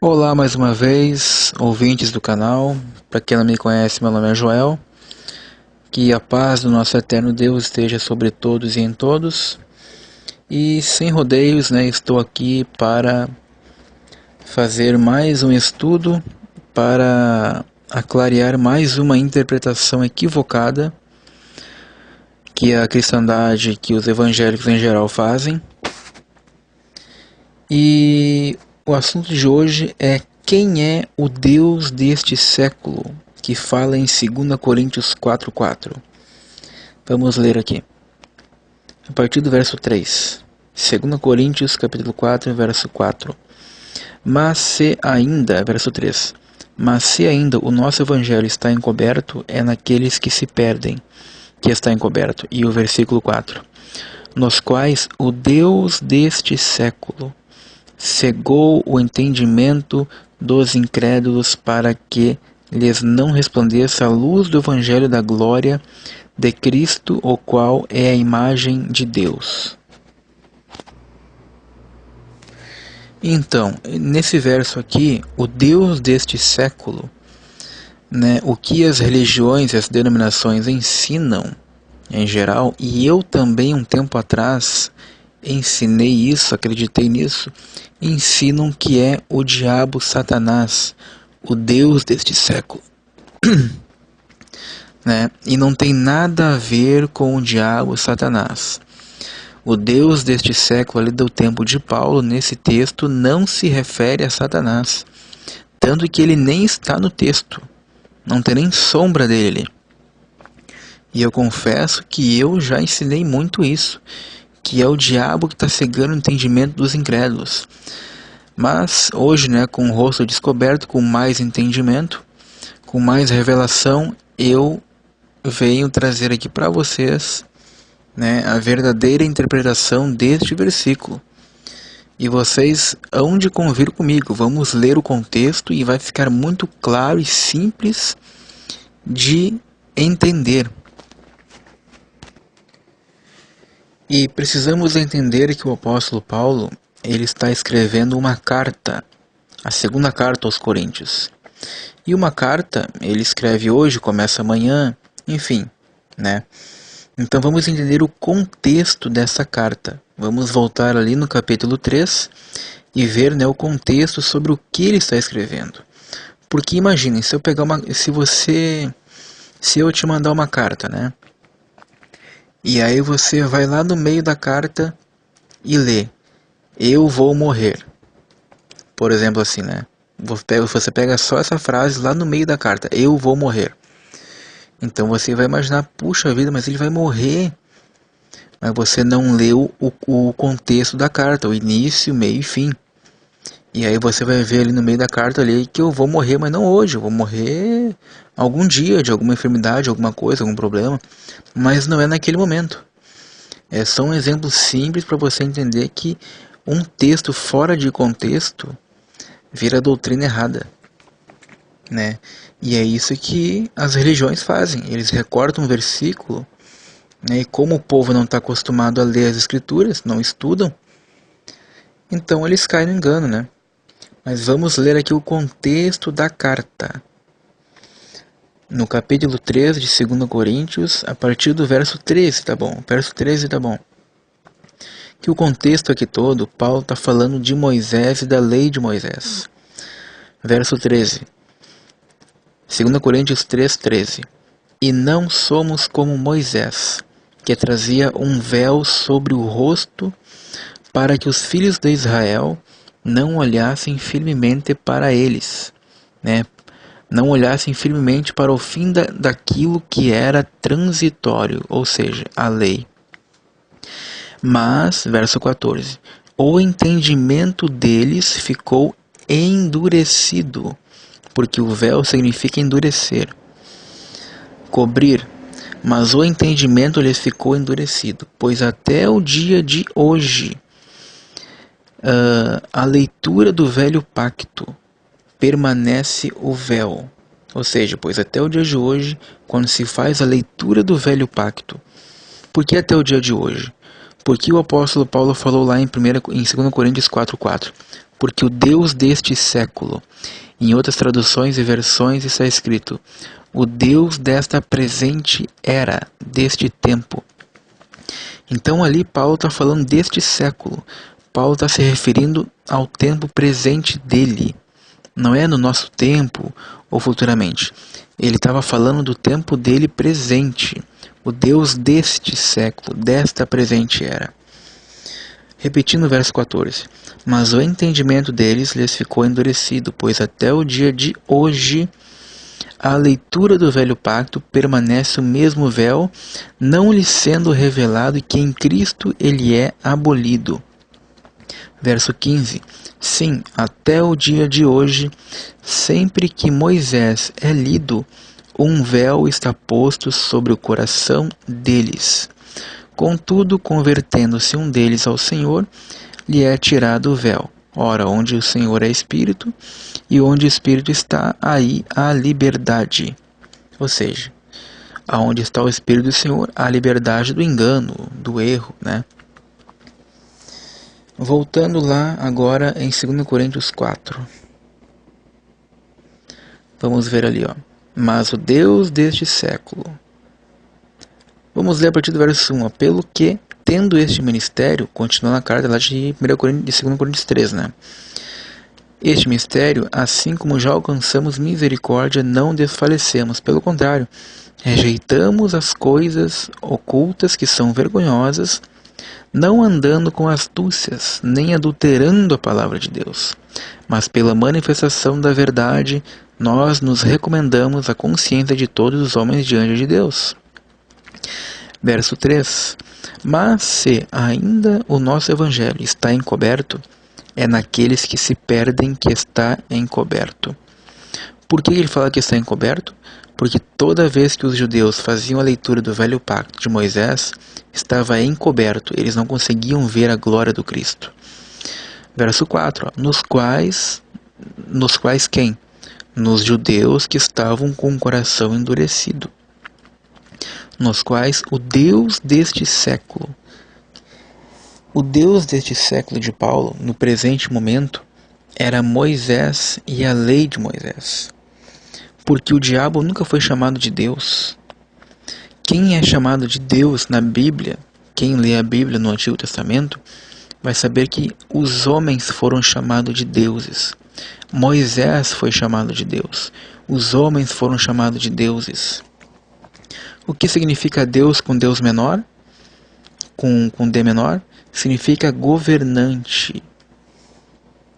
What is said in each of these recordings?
Olá mais uma vez, ouvintes do canal. Para quem não me conhece, meu nome é Joel. Que a paz do nosso eterno Deus esteja sobre todos e em todos. E sem rodeios, estou aqui para fazer mais um estudo, para aclarear mais uma interpretação equivocada que a cristandade, que os evangélicos em geral fazem. E o assunto de hoje é: quem é o Deus deste século, que fala em 2 Coríntios 4:4. Vamos ler aqui, a partir do verso 3. 2 Coríntios capítulo 4, verso 4. Mas se ainda, verso 3, mas se ainda o nosso evangelho está encoberto, é naqueles que se perdem que está encoberto. E o versículo 4, nos quais o Deus deste século cegou o entendimento dos incrédulos, para que lhes não resplandeça a luz do evangelho da glória de Cristo, o qual é a imagem de Deus. Então, nesse verso aqui, o Deus deste século, o que as religiões e as denominações ensinam em geral, e eu também um tempo atrás ensinei isso, acreditei nisso, ensinam que é o diabo, Satanás, o Deus deste século. E não tem nada a ver com o diabo, Satanás. O Deus deste século, ali do tempo de Paulo, nesse texto, não se refere a Satanás. Tanto que ele nem está no texto. Não tem nem sombra dele. E eu confesso que eu já ensinei muito isso, que é o diabo que está cegando o entendimento dos incrédulos. Mas hoje, com o rosto descoberto, com mais entendimento, com mais revelação, eu venho trazer aqui para vocês a verdadeira interpretação deste versículo. E vocês hão de convir comigo. Vamos ler o contexto e vai ficar muito claro e simples de entender. E precisamos entender que o apóstolo Paulo, ele está escrevendo uma carta, a segunda carta aos Coríntios. E uma carta, ele escreve hoje, começa amanhã, enfim, Então vamos entender o contexto dessa carta. Vamos voltar ali no capítulo 3 e ver o contexto sobre o que ele está escrevendo. Porque imaginem, se eu te mandar uma carta, e aí você vai lá no meio da carta e lê: eu vou morrer. Por exemplo assim, Você pega só essa frase lá no meio da carta: eu vou morrer. Então você vai imaginar: puxa vida, mas ele vai morrer. Mas você não leu o contexto da carta, o início, meio e fim. E aí você vai ver ali no meio da carta ali que eu vou morrer, mas não hoje. Eu vou morrer algum dia de alguma enfermidade, alguma coisa, algum problema. Mas não é naquele momento. É só um exemplo simples para você entender que um texto fora de contexto vira doutrina errada. E é isso que as religiões fazem. Eles recortam um versículo, e como o povo não está acostumado a ler as escrituras, não estudam, então eles caem no engano, Mas vamos ler aqui o contexto da carta. No capítulo 3 de 2 Coríntios, a partir do verso 13, tá bom? Verso 13 tá bom. Que o contexto aqui todo, Paulo está falando de Moisés e da lei de Moisés. Verso 13. 2 Coríntios 3:13. E não somos como Moisés, que trazia um véu sobre o rosto, para que os filhos de Israel não olhassem firmemente para eles, não olhassem firmemente para o fim daquilo que era transitório, ou seja, a lei. Mas, verso 14, o entendimento deles ficou endurecido, porque o véu significa endurecer, cobrir, mas o entendimento lhes ficou endurecido, pois até o dia de hoje a leitura do velho pacto permanece o véu. Ou seja, pois até o dia de hoje, quando se faz a leitura do velho pacto, por que até o dia de hoje? Porque o apóstolo Paulo falou lá em 2 Coríntios 4:4, porque o Deus deste século, em outras traduções e versões está escrito, o Deus desta presente era, deste tempo. Então ali Paulo está falando deste século. Paulo está se referindo ao tempo presente dele. Não é no nosso tempo ou futuramente. Ele estava falando do tempo dele presente. O Deus deste século, desta presente era. Repetindo o verso 14. Mas o entendimento deles lhes ficou endurecido, pois até o dia de hoje a leitura do velho pacto permanece o mesmo véu, não lhe sendo revelado que em Cristo ele é abolido. Verso 15. Sim, até o dia de hoje, sempre que Moisés é lido, um véu está posto sobre o coração deles. Contudo, convertendo-se um deles ao Senhor, lhe é tirado o véu. Ora, onde o Senhor é Espírito, e onde o Espírito está, aí há liberdade. Ou seja, aonde está o Espírito do Senhor, há liberdade do engano, do erro, né? Voltando lá agora em 2 Coríntios 4. Vamos ver ali, ó. Mas o Deus deste século. Vamos ler a partir do verso 1, ó. Pelo que, tendo este ministério, continua na carta lá de 2 Coríntios 3, né? Este mistério, assim como já alcançamos misericórdia, não desfalecemos. Pelo contrário, rejeitamos as coisas ocultas que são vergonhosas, não andando com astúcias, nem adulterando a palavra de Deus. Mas pela manifestação da verdade, nós nos recomendamos à consciência de todos os homens diante de Deus. Verso 3. Mas se ainda o nosso evangelho está encoberto, é naqueles que se perdem que está encoberto. Por que ele fala que está encoberto? Porque toda vez que os judeus faziam a leitura do velho pacto de Moisés, estava encoberto, eles não conseguiam ver a glória do Cristo. Verso 4, ó, nos quais quem? Nos judeus que estavam com o coração endurecido, nos quais o Deus deste século, o Deus deste século de Paulo, no presente momento, era Moisés e a lei de Moisés. Porque o diabo nunca foi chamado de Deus. Quem é chamado de Deus na Bíblia, quem lê a Bíblia no Antigo Testamento, vai saber que os homens foram chamados de deuses. Moisés foi chamado de Deus. Os homens foram chamados de deuses. O que significa Deus com Deus menor? Com D menor? Significa governante,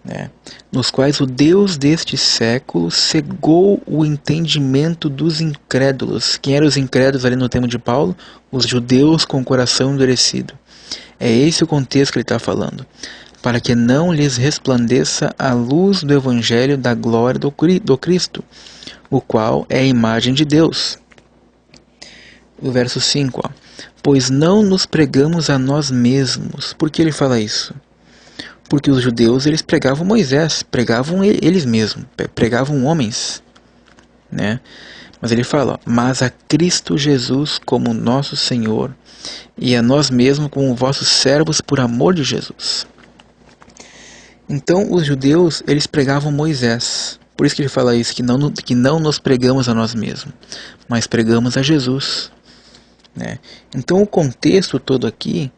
né? Nos quais o Deus deste século cegou o entendimento dos incrédulos. Quem eram os incrédulos ali no tempo de Paulo? Os judeus com o coração endurecido. É esse o contexto que ele está falando. Para que não lhes resplandeça a luz do Evangelho da glória do Cristo, o qual é a imagem de Deus. O verso 5, ó. Pois não nos pregamos a nós mesmos. Por que ele fala isso? Porque os judeus, eles pregavam Moisés, pregavam eles mesmos, pregavam homens, né? Mas ele fala, ó, mas a Cristo Jesus como nosso Senhor, e a nós mesmos como vossos servos por amor de Jesus. Então os judeus, eles pregavam Moisés. Por isso que ele fala isso, que não nos pregamos a nós mesmos, mas pregamos a Jesus, né? Então o contexto todo aqui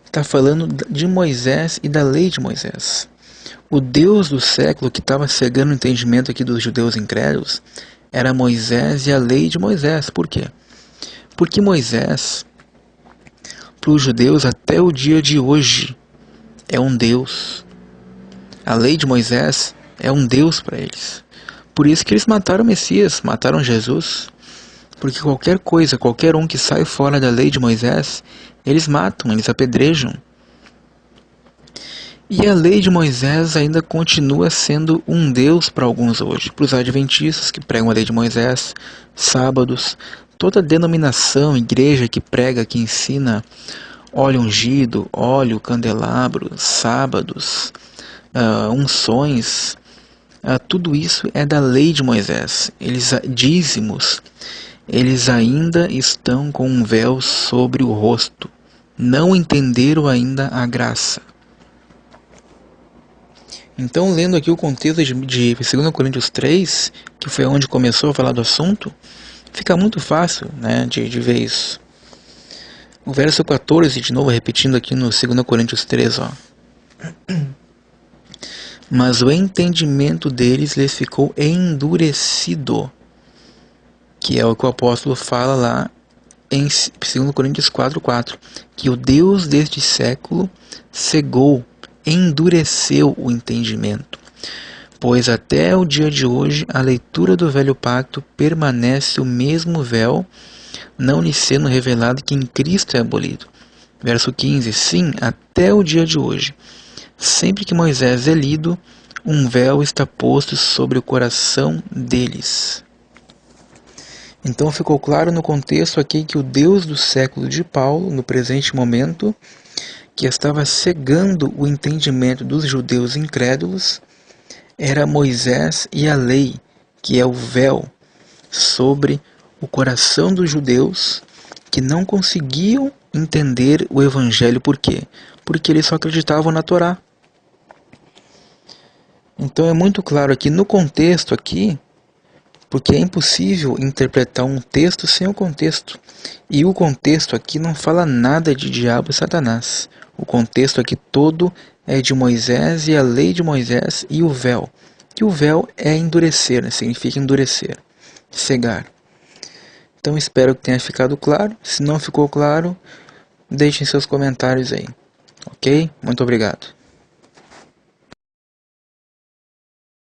está falando de Moisés e da lei de Moisés. O Deus do século que estava cegando o entendimento aqui dos judeus incrédulos era Moisés e a lei de Moisés. Por quê? Porque Moisés, para os judeus até o dia de hoje, é um Deus. A lei de Moisés é um Deus para eles. Por isso que eles mataram o Messias, mataram Jesus. Porque qualquer coisa, qualquer um que sai fora da lei de Moisés, eles matam, eles apedrejam. E a lei de Moisés ainda continua sendo um Deus para alguns hoje. Para os adventistas que pregam a lei de Moisés, sábados, toda denominação, igreja que prega, que ensina óleo ungido, óleo, candelabro, sábados, unções, tudo isso é da lei de Moisés. Dízimos, eles ainda estão com um véu sobre o rosto. Não entenderam ainda a graça. Então, lendo aqui o contexto de 2 Coríntios 3, que foi onde começou a falar do assunto, fica muito fácil, né, de ver isso. O verso 14, de novo repetindo aqui no 2 Coríntios 3, ó. Mas o entendimento deles lhes ficou endurecido, que é o que o apóstolo fala lá em 2 Coríntios 4:4, que o Deus deste século cegou, endureceu o entendimento, pois até o dia de hoje a leitura do velho pacto permanece o mesmo véu, não lhe sendo revelado que em Cristo é abolido. Verso 15, sim, até o dia de hoje, sempre que Moisés é lido, um véu está posto sobre o coração deles. Então ficou claro no contexto aqui que o Deus do século de Paulo, no presente momento, que estava cegando o entendimento dos judeus incrédulos, era Moisés e a lei, que é o véu sobre o coração dos judeus que não conseguiam entender o evangelho. Por quê? Porque eles só acreditavam na Torá. Então é muito claro aqui no contexto aqui, porque é impossível interpretar um texto sem o contexto. E o contexto aqui não fala nada de diabo e Satanás. O contexto aqui todo é de Moisés e a lei de Moisés e o véu. Que o véu é endurecer, né? Significa endurecer, cegar. Então espero que tenha ficado claro. Se não ficou claro, deixem seus comentários aí. Ok? Muito obrigado.